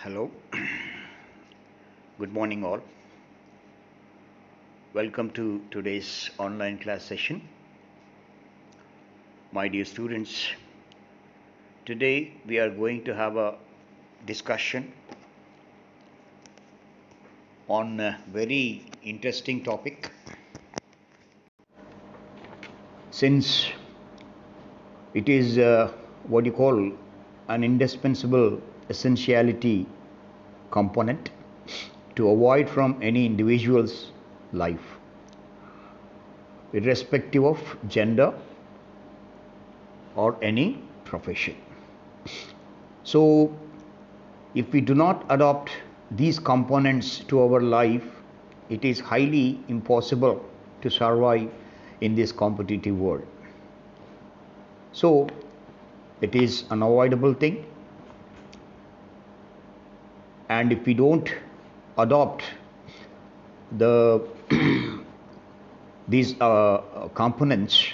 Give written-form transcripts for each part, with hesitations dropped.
Hello, good morning, all. Welcome to today's online class session. My dear students, today we are going to have a discussion on a very interesting topic. Since it is what you call an indispensable essentiality component to avoid from any individual's life, irrespective of gender or any profession. So, if we do not adopt these components to our life, it is highly impossible to survive in this competitive world. So, it is an unavoidable thing, and if we don't adopt these components,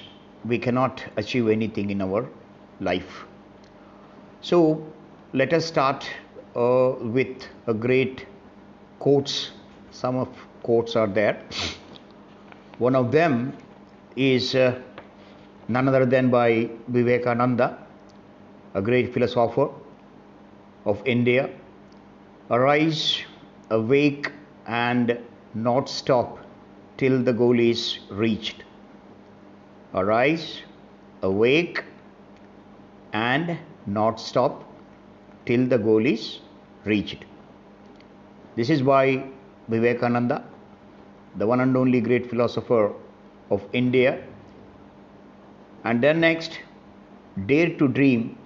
we cannot achieve anything in our life. So let us start with a great quotes. Some of quotes are there. One of them is none other than by Vivekananda, a great philosopher of India. Arise, awake, and not stop till the goal is reached. Arise, awake, and not stop till the goal is reached. This is by Vivekananda, the one and only great philosopher of India. And then next, dare to dream,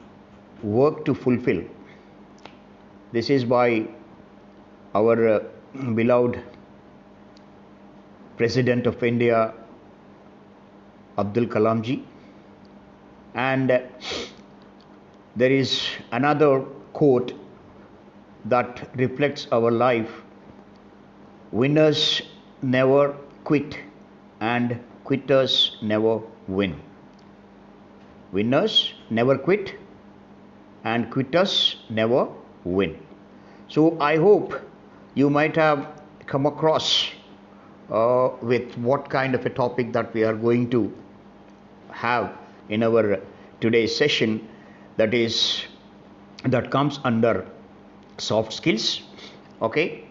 work to fulfill. This is by our beloved President of India, Abdul Kalam ji. And there is another quote that reflects our life: winners never quit and quitters never win. Winners never quit and quitters never win. So I hope you might have come across with what kind of a topic that we are going to have in our today's session, that comes under soft skills. Okay,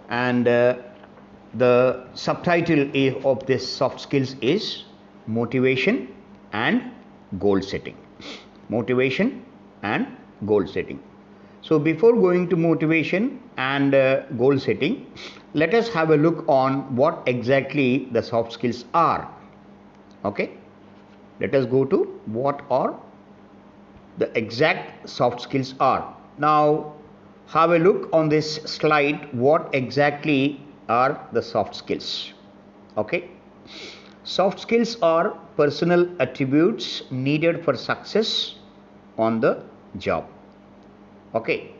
and the subtitle of this soft skills is motivation and goal setting. Motivation and goal setting. So before going to motivation and goal setting, let us have a look on what exactly the soft skills are. Okay, let us go to what are the exact soft skills are. Now have a look on this slide what exactly are the soft skills. Okay, soft skills are personal attributes needed for success on the job. Okay,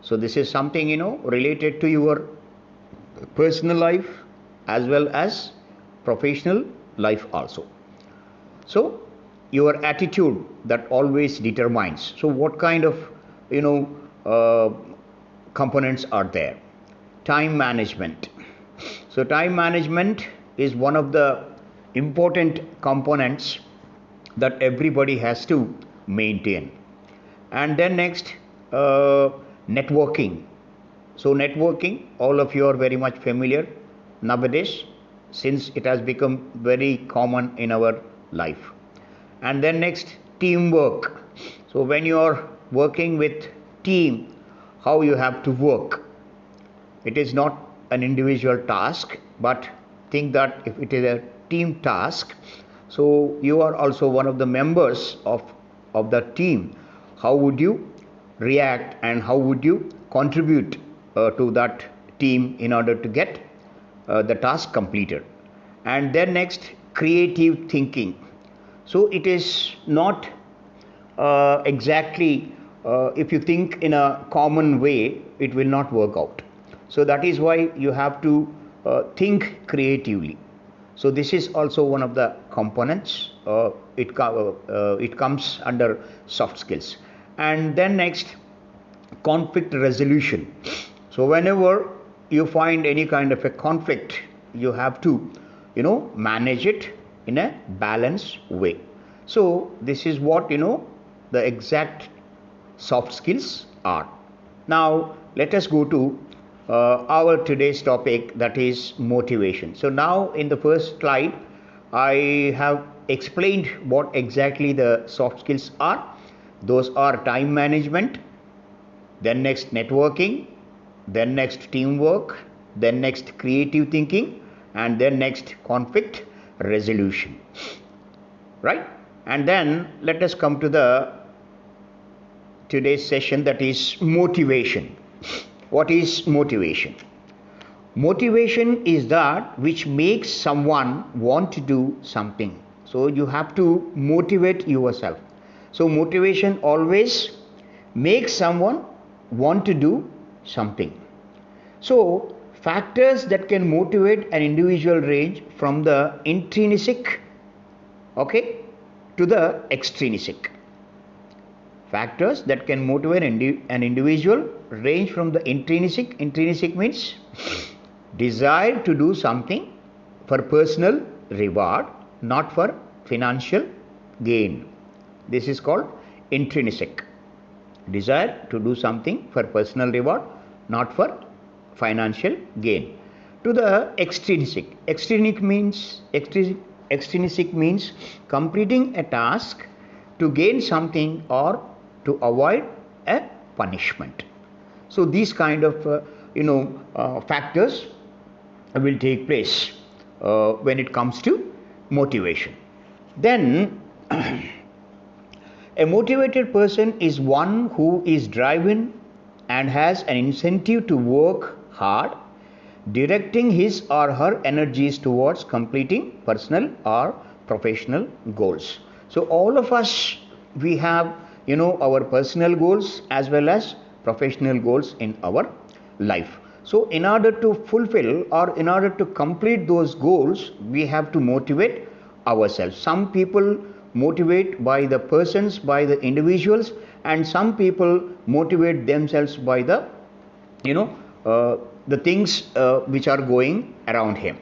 so this is something related to your personal life as well as professional life also. So your attitude that always determines. So what kind of components are there? Time management. So time management is one of the important components that everybody has to maintain. And then next, networking. So networking, all of you are very much familiar nowadays, since it has become very common in our life. And then next, teamwork. So when you are working with team, how you have to work. It is not an individual task, but think that if it is a team task, so you are also one of the members of the team. How would you react and how would you contribute to that team in order to get the task completed? And then next, creative thinking. So it is not exactly if you think in a common way, it will not work out. So that is why you have to think creatively. So this is also one of the components. It comes under soft skills. And then next, conflict resolution. So whenever you find any kind of a conflict, you have to, manage it in a balanced way. So this is what, the exact soft skills are. Now let us go to our today's topic, that is motivation. So now in the first slide I have explained what exactly the soft skills are. Those are time management, then next networking, then next teamwork, then next creative thinking, and then next conflict resolution, right? And then let us come to the today's session, that is motivation. What is motivation? Motivation is that which makes someone want to do something. So you have to motivate yourself. So motivation always makes someone want to do something. So factors that can motivate an individual range from the intrinsic, to the extrinsic. Factors that can motivate an individual range from the intrinsic. Intrinsic means desire to do something for personal reward, not for financial gain. This is called intrinsic. Desire to do something for personal reward, not for financial gain. To the extrinsic. Extrinsic means completing a task to gain something or to avoid a punishment. So these kind of factors will take place when it comes to motivation. Then a motivated person is one who is driven and has an incentive to work hard, directing his or her energies towards completing personal or professional goals. So all of us, we have our personal goals as well as professional goals in our life. So in order to fulfill or in order to complete those goals, we have to motivate ourselves. Some people motivate by the persons, by the individuals, and some people motivate themselves by the the things which are going around him,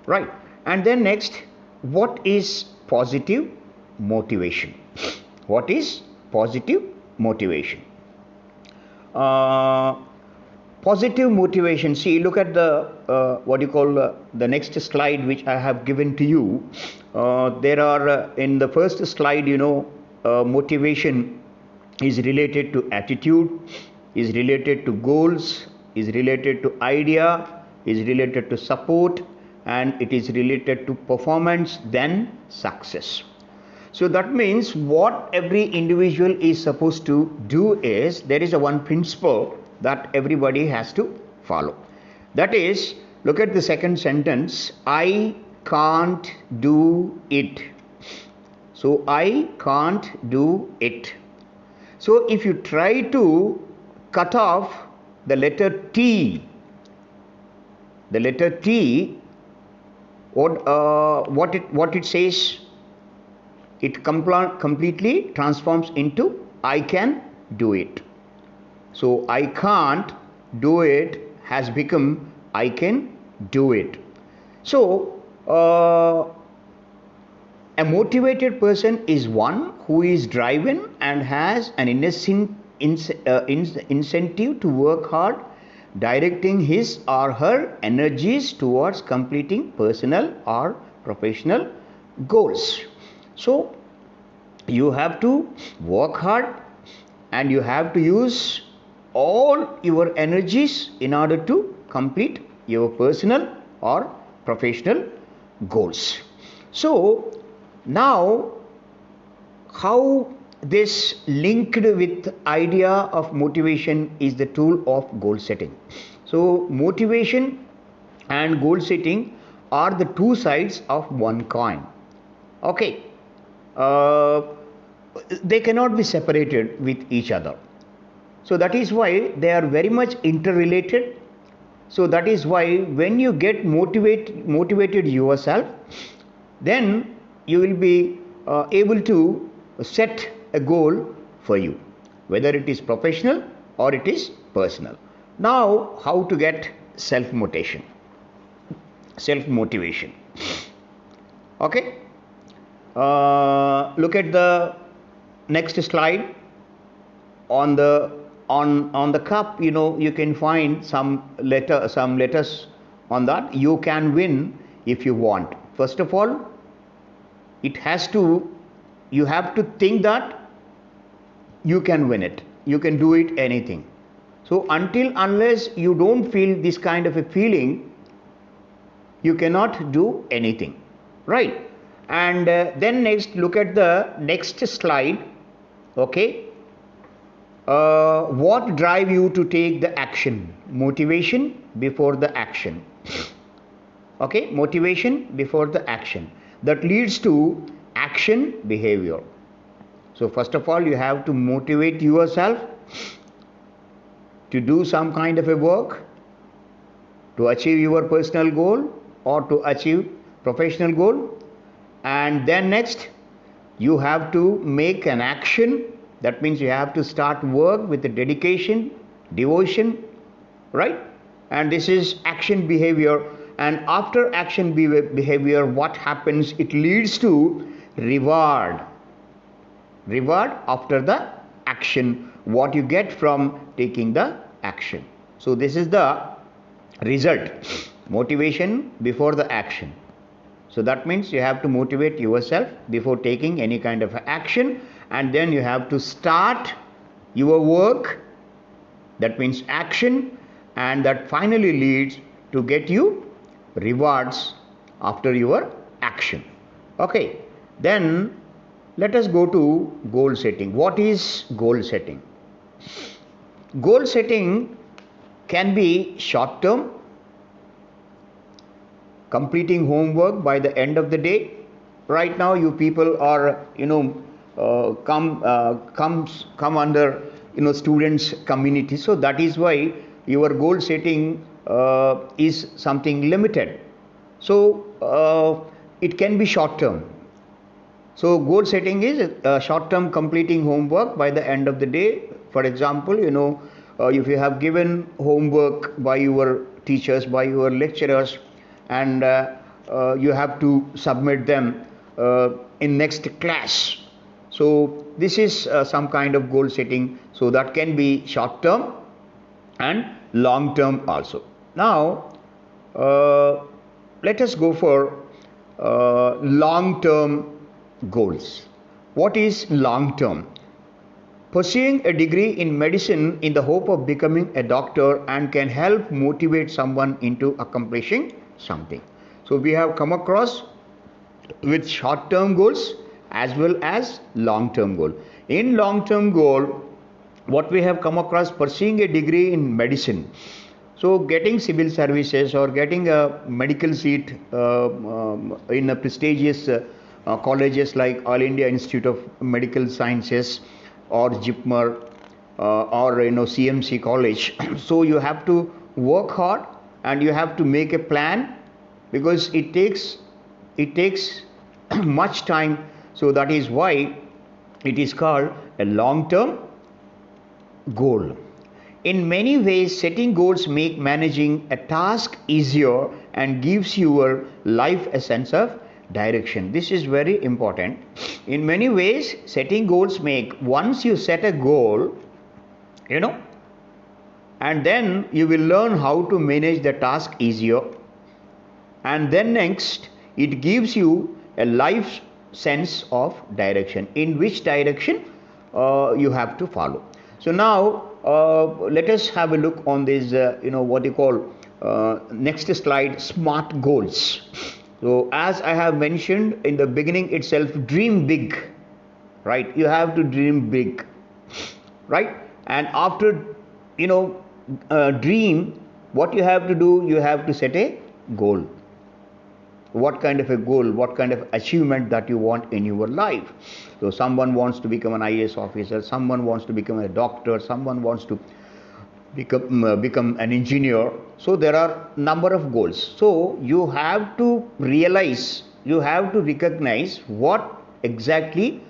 right? And then next, what is positive motivation? What is positive motivation? Positive motivation, see, look at the the next slide which I have given to you. There are in the first slide, motivation is related to attitude, is related to goals, is related to idea, is related to support, and it is related to performance, then success. So that means what every individual is supposed to do is, there is a one principle that everybody has to follow. That is, look at the second sentence, I can't do it. So I can't do it. So if you try to cut off the letter T, what it says, it completely transforms into I can do it. So I can't do it has become I can do it. So a motivated person is one who is driven and has an incentive to work hard, directing his or her energies towards completing personal or professional goals. So you have to work hard and you have to use all your energies in order to complete your personal or professional goals. So now, how this linked with idea of motivation is the tool of goal setting. So motivation and goal setting are the two sides of one coin. Okay, they cannot be separated with each other. So that is why they are very much interrelated. So that is why when you get motivated yourself, then you will be able to set a goal for you, whether it is professional or it is personal. Now, how to get self-motivation? Self-motivation. Okay. Look at the next slide. On the cup, you can find some letters on that. You can win if you want. First of all, you have to think that you can win it. You can do it anything. So unless you don't feel this kind of a feeling, you cannot do anything, right? And then next, look at the next slide. Okay. What drive you to take the action? Motivation before the action. Okay, motivation before the action. That leads to action behavior. So first of all, you have to motivate yourself to do some kind of a work, to achieve your personal goal or to achieve professional goal. And then next, you have to make an action. That means you have to start work with the dedication, devotion, right? And this is action behavior. And after action behavior, what happens? It leads to reward. Reward after the action, what you get from taking the action. So this is the result. Motivation before the action. So that means you have to motivate yourself before taking any kind of action, and then you have to start your work. That means action, and that finally leads to get you rewards after your action. Okay, then let us go to goal setting. What is goal setting? Goal setting can be short term, completing homework by the end of the day. Right now, you people are, come under, students community. So that is why your goal setting is something limited. So it can be short term. So goal setting is short term, completing homework by the end of the day. For example, if you have given homework by your teachers, by your lecturers, and you have to submit them in next class. So this is some kind of goal setting. So that can be short term and long term also. Now let us go for long term goals. What is long term? Pursuing a degree in medicine in the hope of becoming a doctor and can help motivate someone into accomplishing something. So we have come across with short term goals as well as long term goal. In long term goal, what we have come across, pursuing a degree in medicine. So getting civil services or getting a medical seat in a prestigious colleges like All India Institute of Medical Sciences or JIPMER or CMC college. So you have to work hard and you have to make a plan, because it takes much time. So that is why it is called a long term goal. In many ways, setting goals make managing a task easier and gives your life a sense of direction. This is very important. In many ways, setting goals once you set a goal, and then you will learn how to manage the task easier, and then next it gives you a life sense of direction, in which direction you have to follow. So now let us have a look on this what you call next slide, SMART goals. So as I have mentioned in the beginning itself, dream big, right? You have to dream big, right? And after dream, what you have to do, you have to set a goal. What kind of a goal, what kind of achievement that you want in your life. So someone wants to become an IAS officer, someone wants to become a doctor, someone wants to become an engineer. So there are number of goals. So you have to realize, you have to recognize what exactly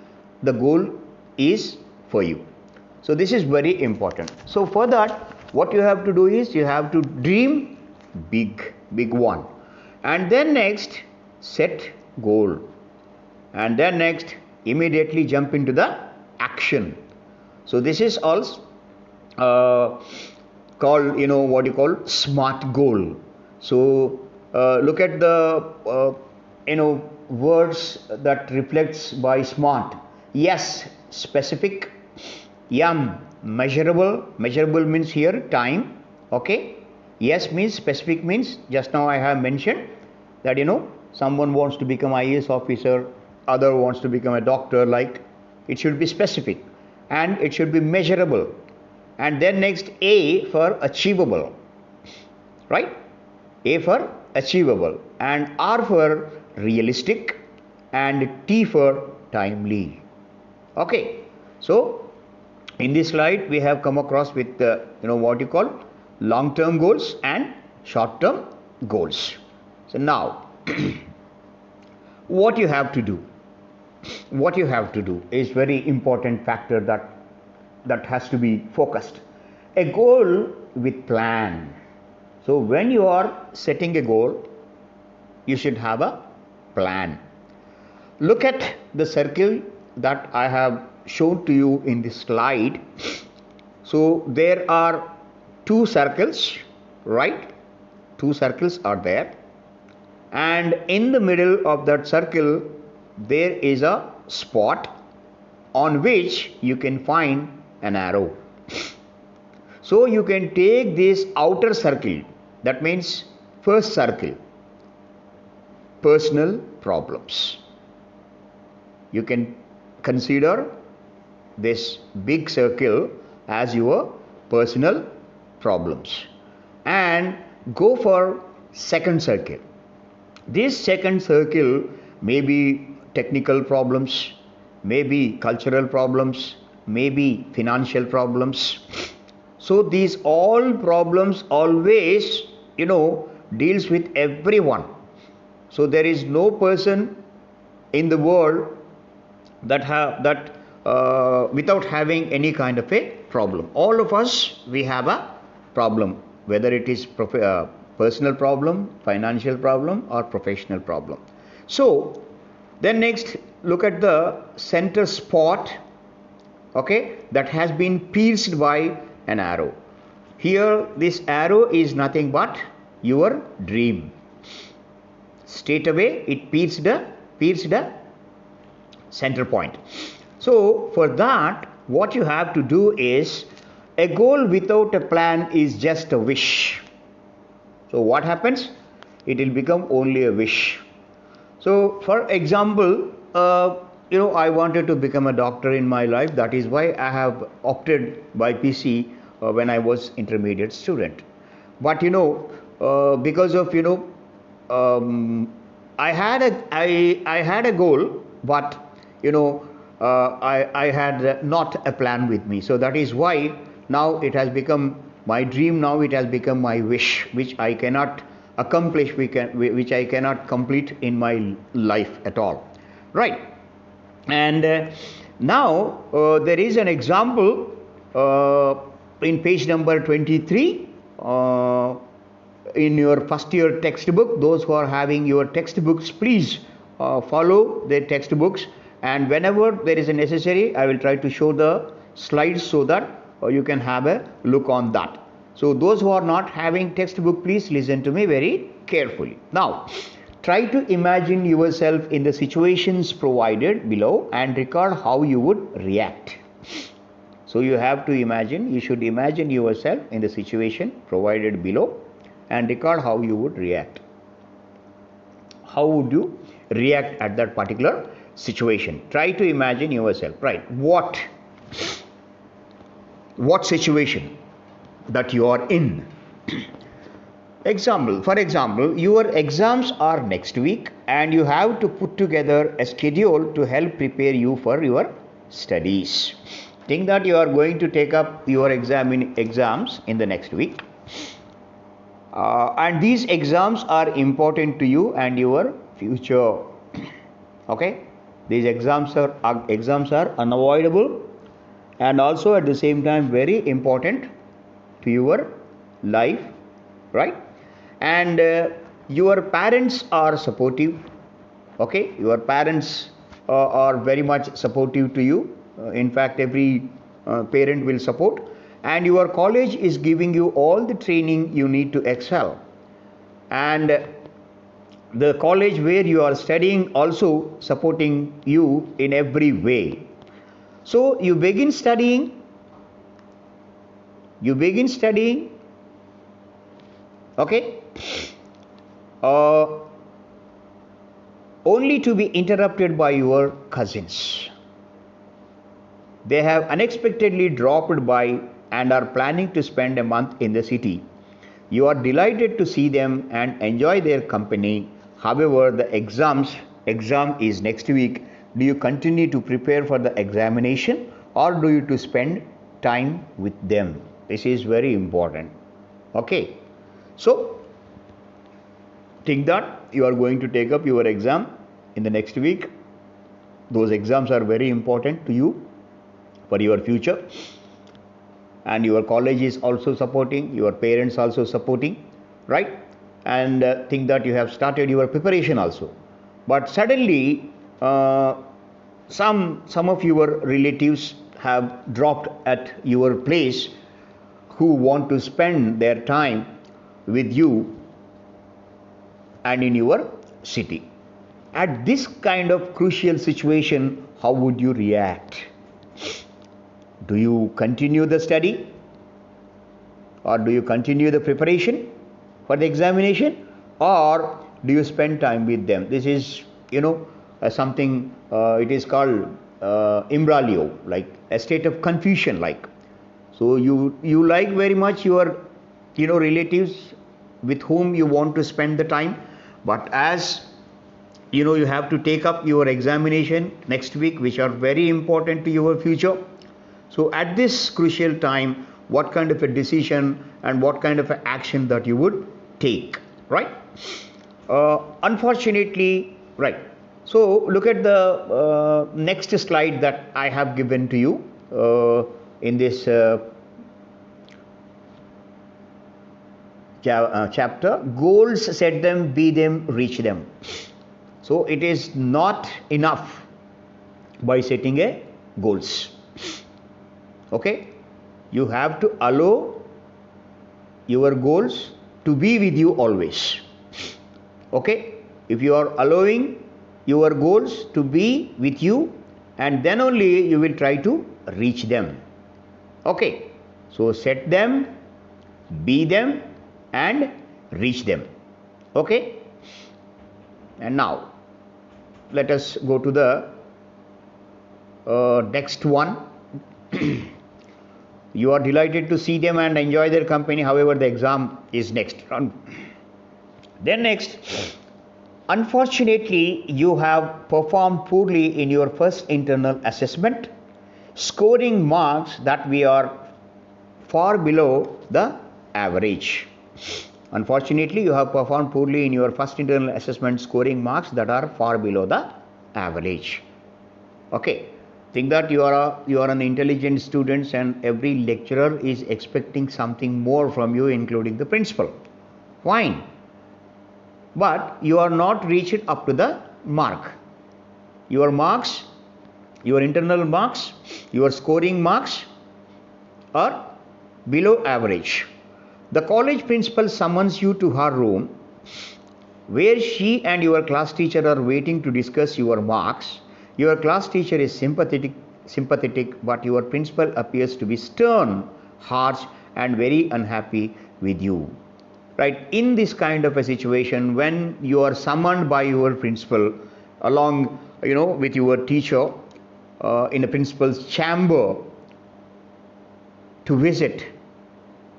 the goal is for you. So this is very important. So for that, what you have to do is you have to dream big one, and then next set goal, and then next immediately jump into the action. So this is also called, what you call SMART goal. So look at the words that reflects by SMART. Yes, specific. M, measurable. Measurable means here time. Okay. Yes means specific, means just now I have mentioned that someone wants to become IAS officer, other wants to become a doctor, like it should be specific and it should be measurable. And then next A for achievable, right? A for achievable, and R for realistic, and T for timely. Okay, so in this slide we have come across with what you call long-term goals and short-term goals. So now what you have to do is very important factor that has to be focused. A goal with plan. So when you are setting a goal, you should have a plan. Look at the circle that I have shown to you in this slide. So there are two circles, right? Two circles are there, and in the middle of that circle there is a spot on which you can find an arrow. So you can take this outer circle, that means first circle, personal problems. You can consider this big circle as your personal problems, and go for second circle. This second circle may be technical problems, may be cultural problems, may be financial problems. So these all problems always deals with everyone. So there is no person in the world that without having any kind of a problem. All of us, we have a problem, whether it is personal problem, financial problem, or professional problem. So then next, look at the center spot, okay, that has been pierced by an arrow. Here this arrow is nothing but your dream. Straight away it pierced the center point. So for that, what you have to do is, a goal without a plan is just a wish. So what happens? It will become only a wish. So for example, I wanted to become a doctor in my life. That is why I have opted by PC when I was intermediate student. But because of I had a goal, but I had not a plan with me. So that is why now it has become my dream. Now it has become my wish, which I cannot accomplish, which I cannot complete in my life at all, right? And now there is an example in page number 23 in your first year textbook. Those who are having your textbooks, please follow their textbooks, and whenever there is a necessary, I will try to show the slides so that you can have a look on that. So those who are not having textbook, please listen to me very carefully. Now try to imagine yourself in the situations provided below and record how you would react. So you have to imagine, you should imagine yourself in the situation provided below and record how you would react. How would you react at that particular situation? Try to imagine yourself, right? What situation that you are in. For example, your exams are next week and you have to put together a schedule to help prepare you for your studies. Think that you are going to take up your exams in the next week, and these exams are important to you and your future. Okay, these exams are unavoidable, and also at the same time very important to your life, right? And your parents are supportive. Okay, your parents are very much supportive to you. In fact, every parent will support, and your college is giving you all the training you need to excel. And the college where you are studying also supporting you in every way. So you begin studying, okay, uh, only to be interrupted by your cousins. They have unexpectedly dropped by and are planning to spend a month in the city. You are delighted to see them and enjoy their company. However, the exam is next week. Do you continue to prepare for the examination, or do you to spend time with them? This is very important. Okay. So think that you are going to take up your exam in the next week. Those exams are very important to you for your future, and your college is also supporting, your parents also supporting, right? And think that you have started your preparation also. But suddenly some of your relatives have dropped at your place who want to spend their time with you and in your city. At this kind of crucial situation, how would you react? Do you continue the study, or do you continue the preparation for the examination, or do you spend time with them? This is, something, it is called imbroglio, like a state of confusion, like. So you like very much your, relatives with whom you want to spend the time, but as you have to take up your examination next week, which are very important to your future. So at this crucial time, what kind of a decision and what kind of an action that you would take, right? Unfortunately, right. So look at the next slide that I have given to you in this chapter. Goals, set them, be them, reach them. So it is not enough by setting a goals. Okay, you have to allow your goals to be with you always. Okay, if you are allowing your goals to be with you, and then only you will try to reach them. Okay, so set them, be them, and reach them. Okay, and now let us go to the next one. You are delighted to see them and enjoy their company. However, the exam is next. Then next, unfortunately, you have performed poorly in your first internal assessment, scoring marks that we are far below the average. Unfortunately, you have performed poorly in your first internal assessment, scoring marks that are far below the average. Okay. Think that you are an intelligent student, and every lecturer is expecting something more from you, including the principal. Fine. But you are not reached up to the mark. Your marks, your internal marks, your scoring marks are below average. The college principal summons you to her room, where she and your class teacher are waiting to discuss your marks. Your class teacher is sympathetic, but your principal appears to be stern, harsh, and very unhappy with you. Right? In this kind of a situation, when you are summoned by your principal along, with your teacher in a principal's chamber to visit,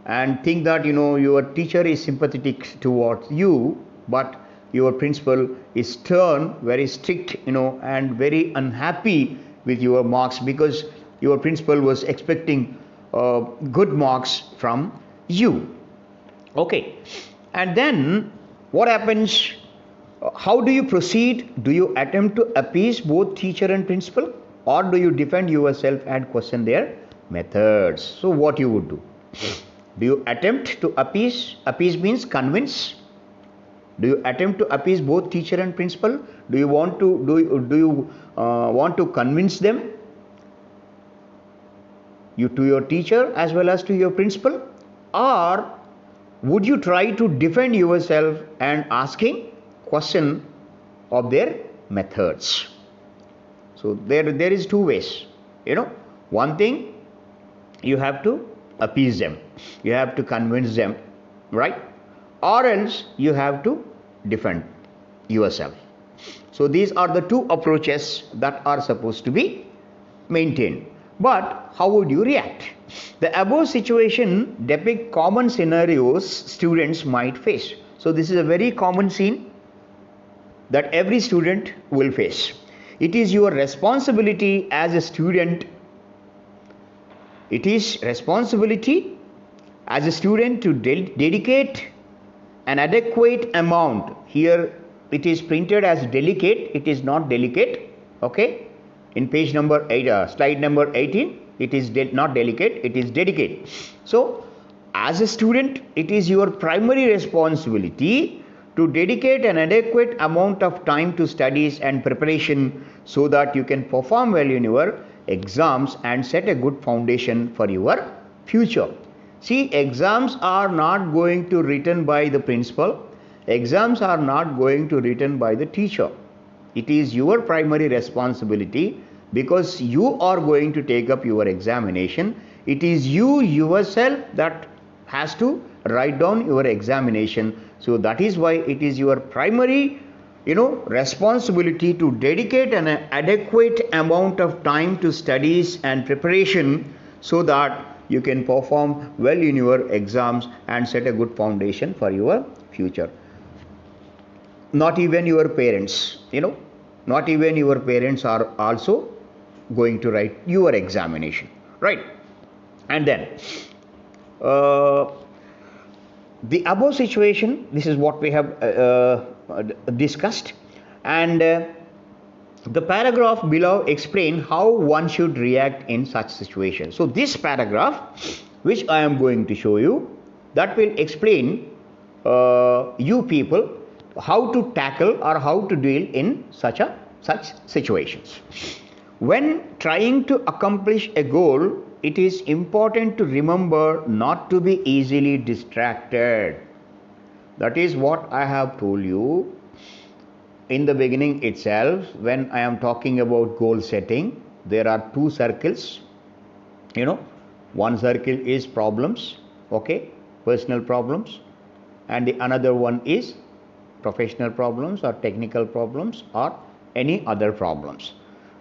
and think that your teacher is sympathetic towards you, but your principal is stern, very strict, and very unhappy with your marks, because your principal was expecting good marks from you. Okay, and then what happens? How do you proceed? Do you attempt to appease both teacher and principal, or do you defend yourself and question their methods. So what you would do? Do you attempt to appease? Appease means convince. Do you attempt to appease both teacher and principal? Do you want to want to convince them, you to your teacher as well as to your principal? Or would you try to defend yourself and asking question of their methods? So there is two ways. One thing, you have to appease them, you have to convince them, right? Or else you have to defend yourself. So these are the two approaches that are supposed to be maintained. But how would you react? The above situation depict common scenarios students might face. So this is a very common scene that every student will face. It is your responsibility as a student. It is responsibility as a student to dedicate an adequate amount. Here it is printed as delicate, it is not delicate. Okay, in page number 8, slide number 18, it is not delicate, it is dedicate. So as a student, it is your primary responsibility to dedicate an adequate amount of time to studies and preparation so that you can perform well in your exams and set a good foundation for your future. See, exams are not going to written by the principal. Exams are not going to written by the teacher. It is your primary responsibility because you are going to take up your examination. It is you yourself that has to write down your examination. So that is why it is your primary responsibility to dedicate an adequate amount of time to studies and preparation so that you can perform well in your exams and set a good foundation for your future. Not even your parents, not even your parents are also going to write your examination, right? And then the above situation, this is what we have discussed, and the paragraph below explain how one should react in such situations. So this paragraph which I am going to show you, that will explain you people how to tackle or how to deal in such situations. When trying to accomplish a goal, it is important to remember not to be easily distracted. That is what I have told you in the beginning itself. When I am talking about goal setting, there are two circles. One circle is problems, okay, personal problems, and the another one is professional problems or technical problems or any other problems.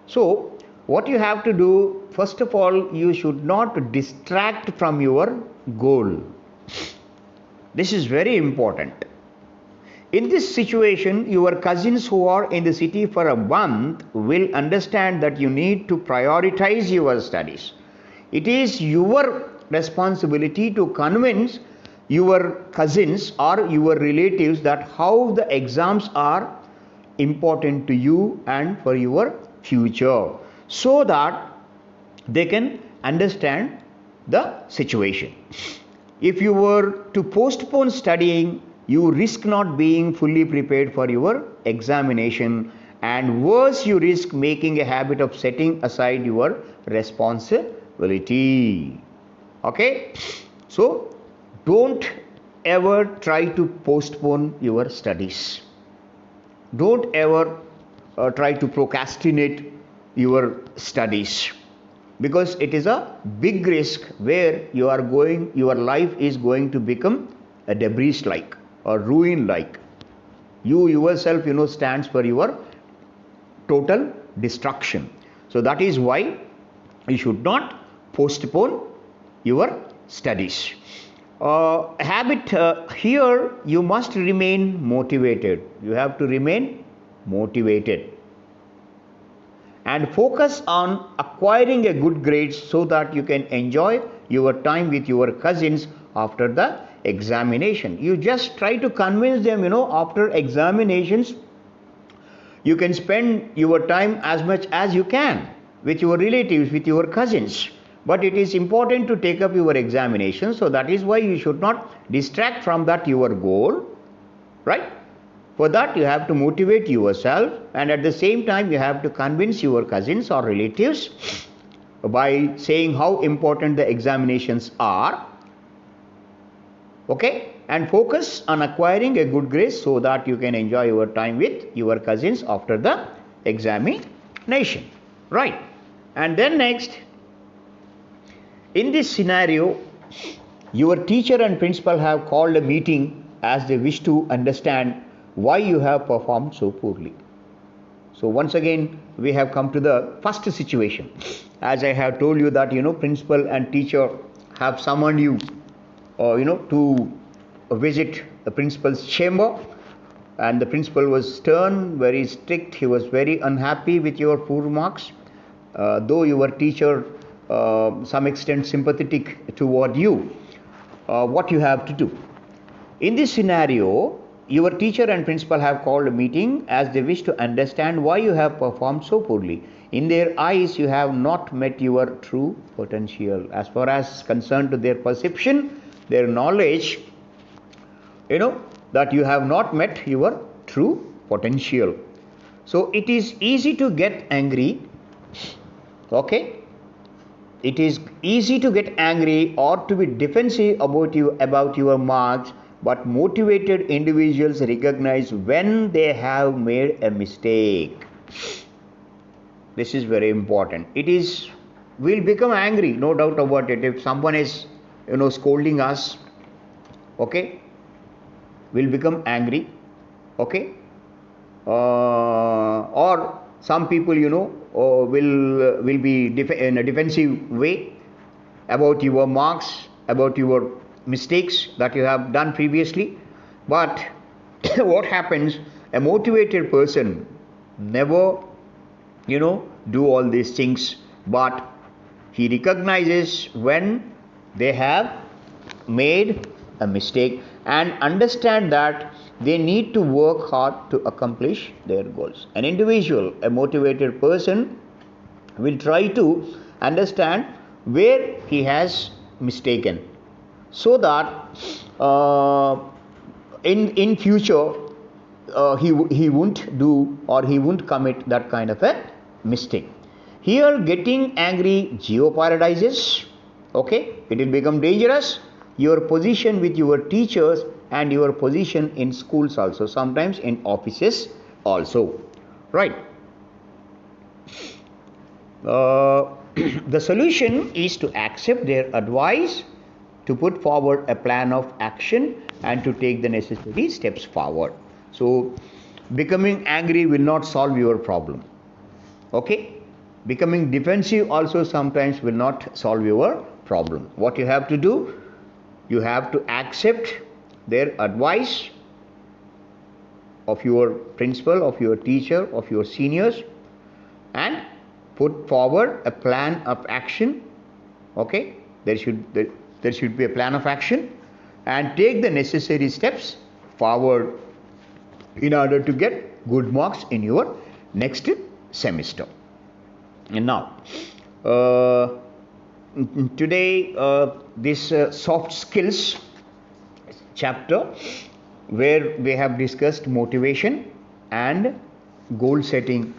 So what you have to do, first of all, you should not distract from your goal. This is very important. In this situation, your cousins who are in the city for a month will understand that you need to prioritize your studies. It is your responsibility to convince your cousins or your relatives that how the exams are important to you and for your future, so that they can understand the situation. If you were to postpone studying, you risk not being fully prepared for your examination, and worse, you risk making a habit of setting aside your responsibility. Okay, so don't ever try to postpone your studies. Don't ever try to procrastinate your studies, because it is a big risk where your life is going to become a debris like or ruin like. You yourself stands for your total destruction. So that is why you should not postpone your studies. Habit here, you must remain motivated. You have to remain motivated and focus on acquiring a good grade so that you can enjoy your time with your cousins after the examination. You just try to convince them, after examinations you can spend your time as much as you can with your relatives, with your cousins. but it is important to take up your examination. So that is why you should not distract from that your goal, right? For that you have to motivate yourself, and at the same time you have to convince your cousins or relatives by saying how important the examinations are, okay, and focus on acquiring a good grade so that you can enjoy your time with your cousins after the examination, right? And then next, in this scenario, your teacher and principal have called a meeting as they wish to understand why you have performed so poorly. So once again we have come to the first situation. As I have told you that principal and teacher have summoned you to visit the principal's chamber, and the principal was stern, very strict. He was very unhappy with your poor marks, though your teacher some extent sympathetic toward you. What you have to do in this scenario, your teacher and principal have called a meeting as they wish to understand why you have performed so poorly. In their eyes, you have not met your true potential. As far as concerned to their perception, their knowledge, that you have not met your true potential. So it is easy to get angry, okay? It is easy to get angry or to be defensive about your marks, but motivated individuals recognize when they have made a mistake. This is very important. We'll become angry, no doubt about it. If someone is, scolding us, okay, we'll become angry, okay, or some people, will be in a defensive way about your marks, about your mistakes that you have done previously. But what happens, a motivated person never do all these things, but he recognizes when they have made a mistake and understand that they need to work hard to accomplish their goals. An individual, a motivated person, will try to understand where he has mistaken, so that in future he won't do, or he won't commit that kind of a mistake. Here getting angry jeopardizes, okay, it will become dangerous, your position with your teachers and your position in schools also, sometimes in offices also, right? The solution is to accept their advice, to put forward a plan of action, and to take the necessary steps forward. So becoming angry will not solve your problem, okay? Becoming defensive also sometimes will not solve your problem. What you have to do, you have to accept their advice of your principal, of your teacher, of your seniors, and put forward a plan of action, okay? There should be a plan of action, and take the necessary steps forward in order to get good marks in your next semester. And now today this soft skills chapter, where we have discussed motivation and goal setting,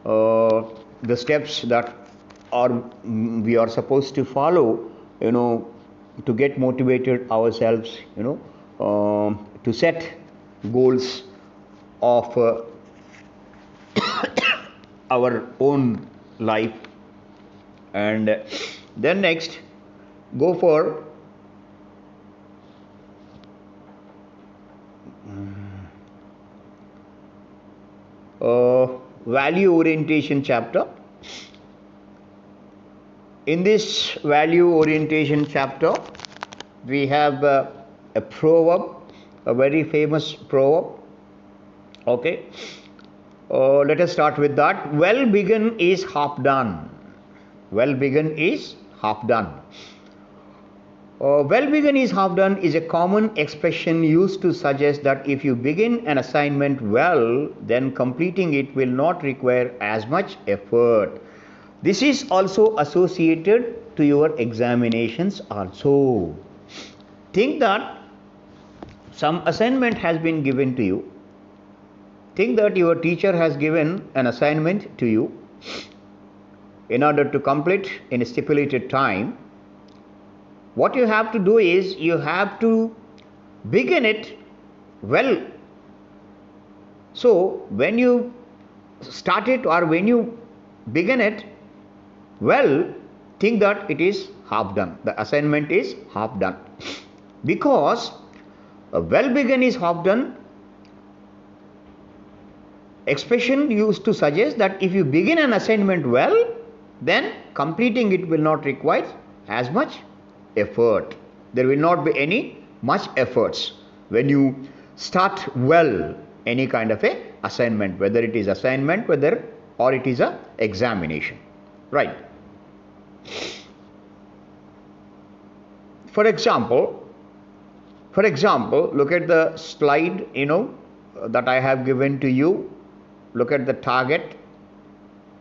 the steps that we are supposed to follow, to get motivated ourselves, to set goals of our own life. And then next, go for value orientation chapter. In this value orientation chapter, we have a proverb, a very famous proverb, okay? Let us start with that. Well begun is half done. Well begun is half done. Well begun is half done is a common expression used to suggest that if you begin an assignment well, then completing it will not require as much effort. This is also associated to your examinations also. Think that some assignment has been given to you. Think that your teacher has given an assignment to you in order to complete in a stipulated time. What you have to do is you have to begin it well. So when you start it or when you begin it well, think that it is half done. The assignment is half done. Because a well begun is half done. Expression used to suggest that if you begin an assignment well, then completing it will not require as much effort. There will not be any much efforts when you start well any kind of a assignment, whether it is assignment, whether or it is a examination, right? For example, look at the slide, that I have given to you. Look at the target,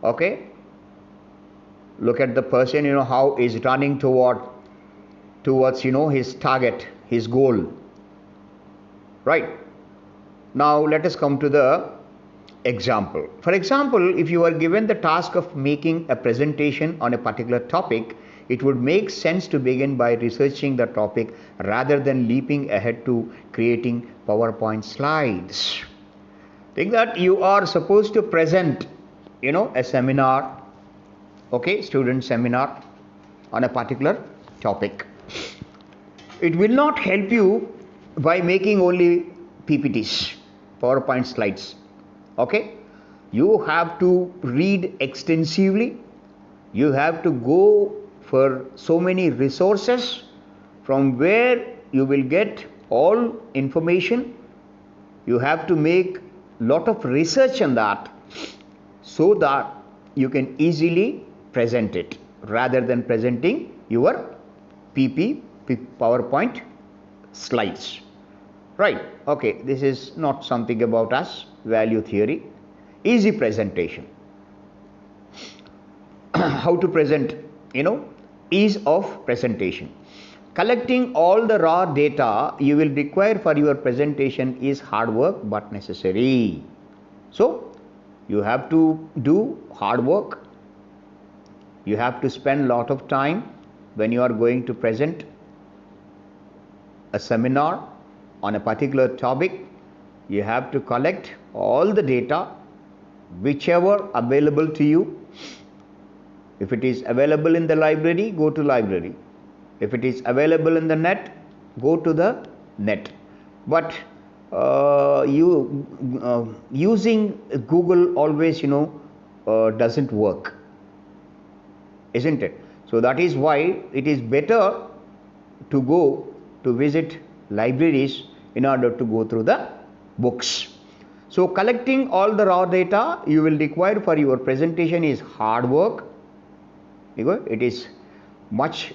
okay? Look at the person, how is running towards his target, his goal, right? Now let us come to the example. For example, if you are given the task of making a presentation on a particular topic, it would make sense to begin by researching the topic rather than leaping ahead to creating PowerPoint slides. Think that you are supposed to present, a seminar, okay, student seminar on a particular topic. It will not help you by making only PPTs, PowerPoint slides, okay? You have to read extensively. You have to go for so many resources from where you will get all information. You have to make lot of research on that so that you can easily present it rather than presenting your PowerPoint slides, right? Okay, this is not something about us, value theory. Easy presentation. How to present, ease of presentation. Collecting all the raw data you will require for your presentation is hard work but necessary. So you have to do hard work. You have to spend a lot of time when you are going to present a seminar on a particular topic. You have to collect all the data, whichever available to you. If it is available in the library, go to library. If it is available in the net, go to the net. But using Google always, doesn't work, isn't it? So that is why it is better to go to visit libraries in order to go through the books. So collecting all the raw data you will require for your presentation is hard work. It is much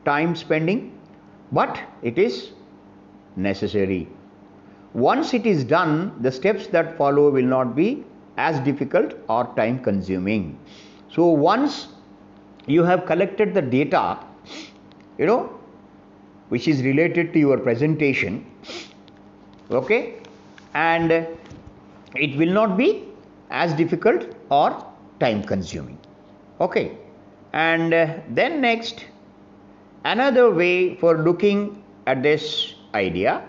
time spending, but it is necessary. Once it is done, the steps that follow will not be as difficult or time consuming. So once you have collected the data, which is related to your presentation, okay, and it will not be as difficult or time consuming, okay. And then next, another way for looking at this idea,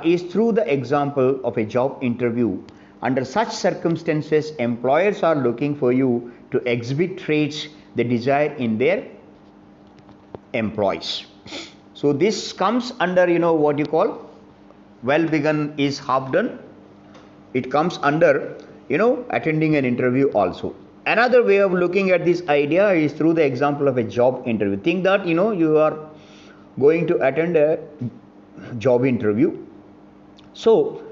is through the example of a job interview. Under such circumstances, employers are looking for you to exhibit traits they desire in their employees. So this comes under, what you call well begun is half done. It comes under, attending an interview also. Another way of looking at this idea is through the example of a job interview. Think that, you are going to attend a job interview. So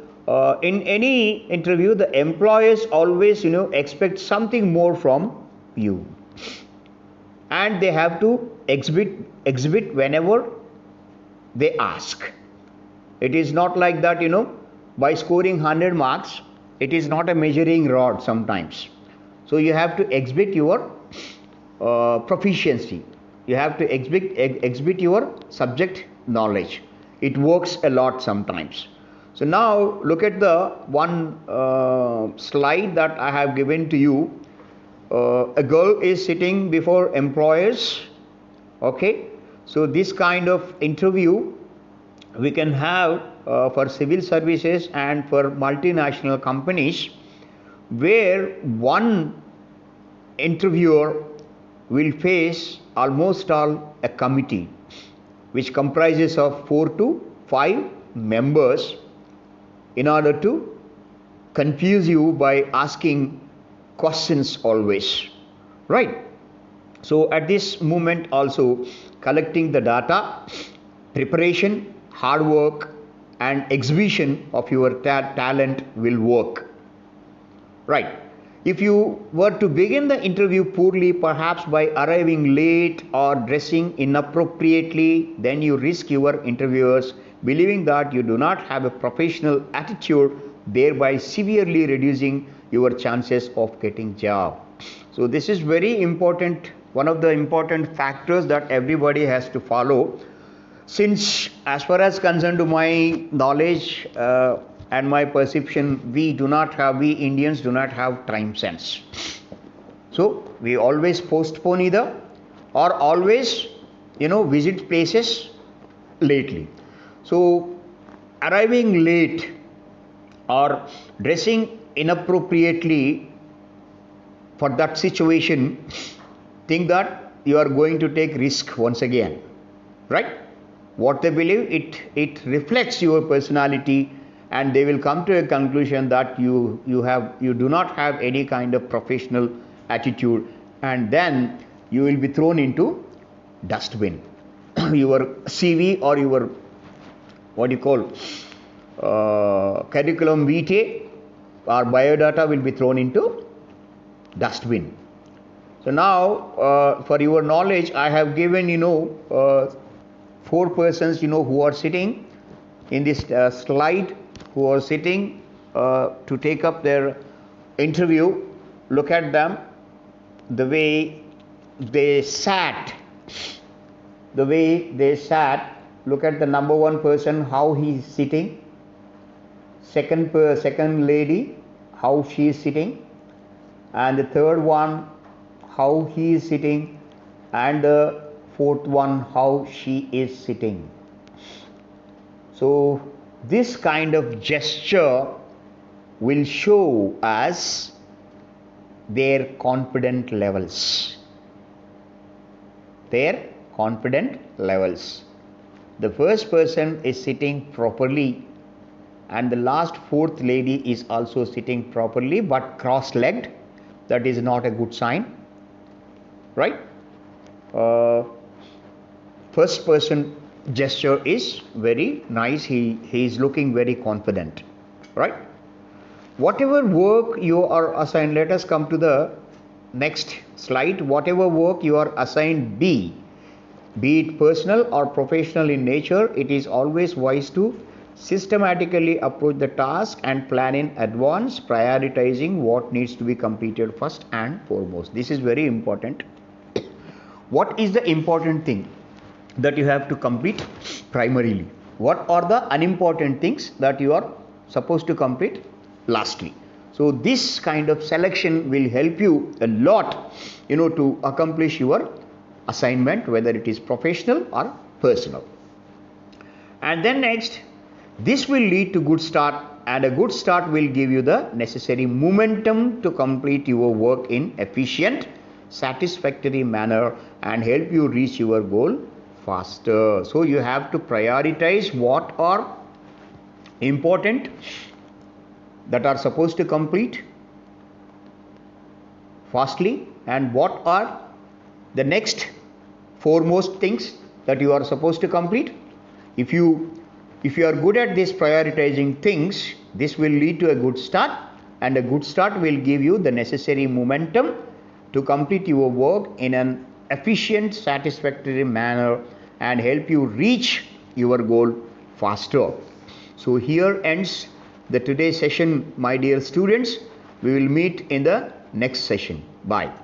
in any interview, the employers always, expect something more from you. And they have to exhibit whenever they ask. It is not like that, by scoring 100 marks, it is not a measuring rod sometimes. So you have to exhibit your proficiency. You have to exhibit your subject knowledge. It works a lot sometimes. So now look at the one slide that I have given to you. A girl is sitting before employers. Okay, so this kind of interview we can have for civil services and for multinational companies, where one interviewer will face almost all a committee which comprises of 4 to 5 members in order to confuse you by asking questions always, right? So at this moment also, collecting the data, preparation, hard work and exhibition of your talent will work, right? If you were to begin the interview poorly, perhaps by arriving late or dressing inappropriately, then you risk your interviewers believing that you do not have a professional attitude, thereby severely reducing your chances of getting job. So this is very important, one of the important factors that everybody has to follow. Since as far as concerned to my knowledge and my perception, we Indians do not have time sense. So we always postpone either or always, visit places lately. So arriving late or dressing inappropriately for that situation, think that you are going to take risk once again, right? What they believe, it reflects your personality, and they will come to a conclusion that you do not have any kind of professional attitude, and then you will be thrown into dustbin. Your CV or your curriculum vitae or biodata will be thrown into dustbin. So now, for your knowledge, I have given 4 persons who are sitting in this slide, who are sitting to take up their interview. Look at them, the way they sat. Look at the number 1 person, how he is sitting. Second lady, how she is sitting, and the third one, how he is sitting, and the 4th one, how she is sitting. So this kind of gesture will show us their confidence levels. The first person is sitting properly, and the last 4th lady is also sitting properly but cross-legged. That is not a good sign, right? First person gesture is very nice. He is looking very confident, right? Whatever work you are assigned, let us come to the next slide. Whatever work you are assigned, be it personal or professional in nature, it is always wise to systematically approach the task and plan in advance, prioritizing what needs to be completed first and foremost. This is very important. What is the important thing that you have to complete primarily? What are the unimportant things that you are supposed to complete lastly? So this kind of selection will help you a lot, to accomplish your assignment, whether it is professional or personal. And then next, this will lead to good start, and a good start will give you the necessary momentum to complete your work in efficient, satisfactory manner and help you reach your goal faster. So you have to prioritize what are important, that are supposed to complete fastly, and what are the next foremost things that you are supposed to complete. If you are good at this prioritizing things, this will lead to a good start, and a good start will give you the necessary momentum to complete your work in an efficient, satisfactory manner and help you reach your goal faster. So here ends the today's session, my dear students. We will meet in the next session. Bye.